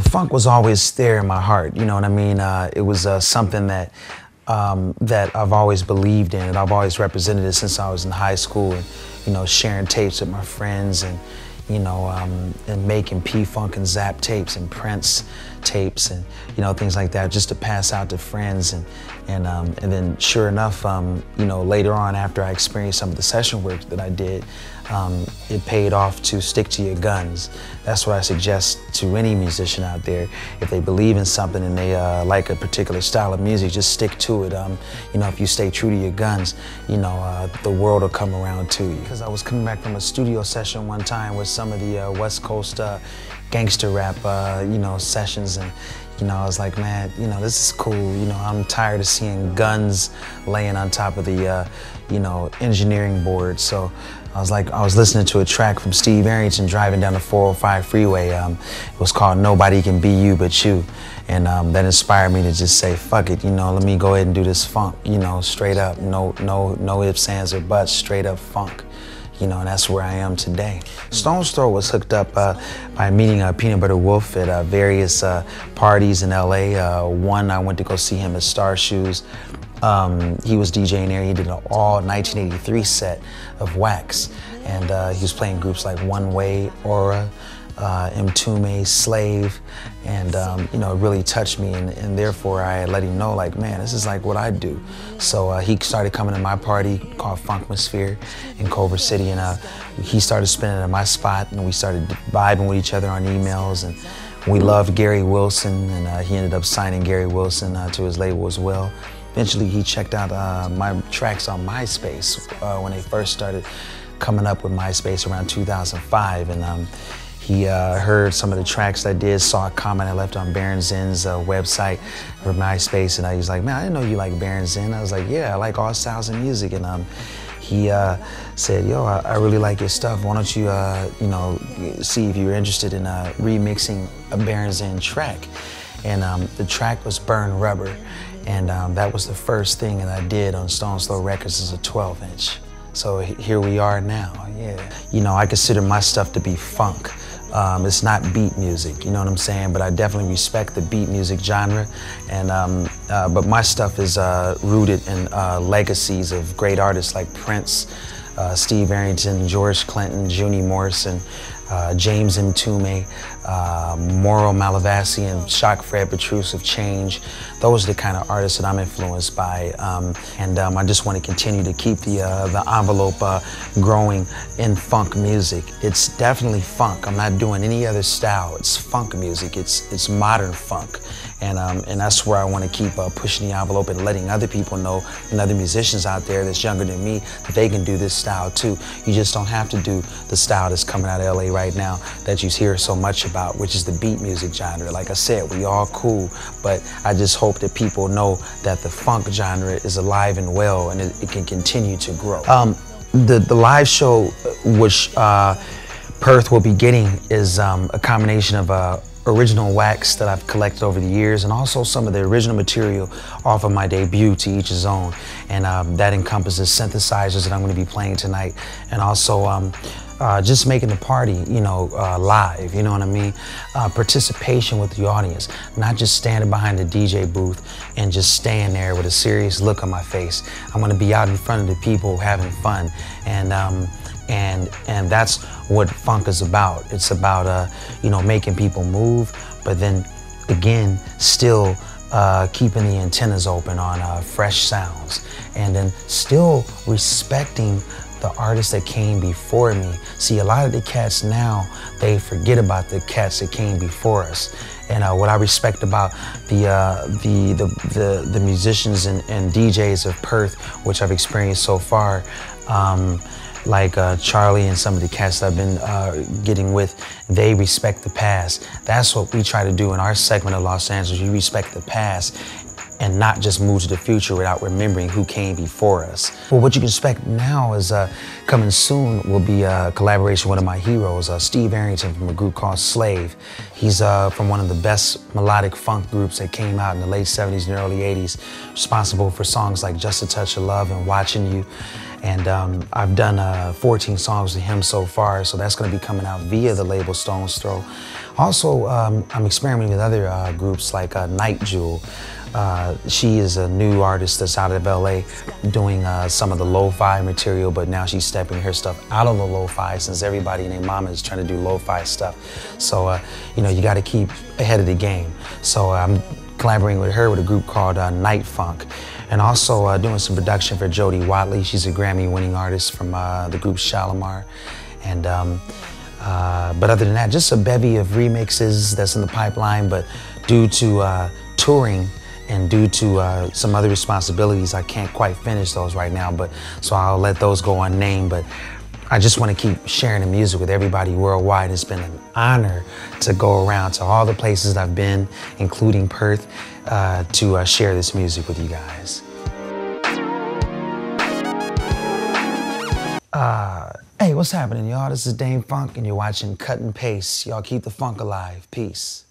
Funk was always there in my heart, you know what I mean? It was something that that I've always believed in, and I've always represented it since I was in high school, and you know, sharing tapes with my friends, and you know, and making P-Funk and Zap tapes and Prince tapes, and you know, things like that, just to pass out to friends, and then sure enough, you know, later on after I experienced some of the session work that I did, it paid off to stick to your guns. That's what I suggest to any musician out there. If they believe in something and they like a particular style of music, just stick to it. You know, if you stay true to your guns, you know, the world will come around to you. Because I was coming back from a studio session one time with some of the West Coast gangster rap, you know, sessions, and you know, I was like, man, you know, this is cool. You know, I'm tired of seeing guns laying on top of the, you know, engineering board. So I was listening to a track from Steve Arrington driving down the 405 freeway. It was called Nobody Can Be You But You. And that inspired me to just say, fuck it, you know, let me go ahead and do this funk, you know, straight up, no ifs, ands, or buts, straight up funk. You know, and that's where I am today. Stone's Throw was hooked up by meeting Peanut Butter Wolf at various parties in LA. One, I went to go see him at Star Shoes. He was DJing there. He did an all 1983 set of Wax. And he was playing groups like One Way, Aura, Mtume, Slave, and you know, it really touched me, and therefore I let him know, like, man, this is like what I do. So he started coming to my party called Funkmosphere in Culver City, and he started spinning at my spot, and we started vibing with each other on emails, and we loved Gary Wilson, and he ended up signing Gary Wilson to his label as well. Eventually he checked out my tracks on MySpace when they first started coming up with MySpace around 2005, and he heard some of the tracks I did, saw a comment I left on Baron Zin's website for MySpace, and he was like, man, I didn't know you like Baron Zin. I was like, yeah, I like all styles of music, and he said, yo, I really like your stuff. Why don't you, you know, see if you're interested in remixing a Baron Zin track? And the track was Burn Rubber, and that was the first thing that I did on Stone's Throw Records as a 12-inch. So here we are now, yeah. You know, I consider my stuff to be funk. It's not beat music, you know what I'm saying? But I definitely respect the beat music genre, and but my stuff is rooted in legacies of great artists like Prince, Steve Arrington, George Clinton, Junie Morrison, James Mtume, Mauro Malavasi, and Shock Fred Petrus of Change. Those are the kind of artists that I'm influenced by, and I just want to continue to keep the envelope growing in funk music. It's definitely funk. I'm not doing any other style. It's funk music. It's modern funk, and that's where I want to keep pushing the envelope and letting other people know, and other musicians out there that's younger than me, that they can do this style too. You just don't have to do the style that's coming out of LA right now that you hear so much about, which is the beat music genre. Like I said, we all cool, but I just hope that people know that the funk genre is alive and well, and it can continue to grow. The live show which Perth will be getting is a combination of original wax that I've collected over the years, and also some of the original material off of my debut, To Each His Own, and that encompasses synthesizers that I'm going to be playing tonight, and also just making the party, you know, live, you know what I mean? Participation with the audience, not just standing behind the DJ booth and just staying there with a serious look on my face. I'm gonna be out in front of the people having fun, and that's what funk is about. It's about, you know, making people move, but then again, still keeping the antennas open on fresh sounds, and then still respecting the artists that came before me. See, a lot of the cats now, they forget about the cats that came before us. And what I respect about the musicians and DJs of Perth, which I've experienced so far, like Charlie and some of the cats that I've been getting with, they respect the past. That's what we try to do in our segment of Los Angeles. We respect the past and not just move to the future without remembering who came before us. Well, what you can expect now is coming soon will be a collaboration with one of my heroes, Steve Arrington from a group called Slave. He's from one of the best melodic funk groups that came out in the late 70s and early 80s, responsible for songs like Just a Touch of Love and Watching You. And I've done 14 songs with him so far, so that's going to be coming out via the label Stone's Throw. Also, I'm experimenting with other groups like Night Jewel. She is a new artist that's out of LA doing some of the lo-fi material, but now she's stepping her stuff out of the lo-fi since everybody and their mama is trying to do lo-fi stuff. So, you know, you got to keep ahead of the game. So I'm collaborating with her with a group called Night Funk. And also doing some production for Jody Watley. She's a Grammy-winning artist from the group Shalimar. And, but other than that, just a bevy of remixes that's in the pipeline, but due to touring and due to some other responsibilities, I can't quite finish those right now, but so I'll let those go unnamed. But I just want to keep sharing the music with everybody worldwide. It's been an honor to go around to all the places I've been, including Perth, to share this music with you guys. Hey, what's happening, y'all? This is Dame Funk, and you're watching Cut and Paste. Y'all keep the funk alive. Peace.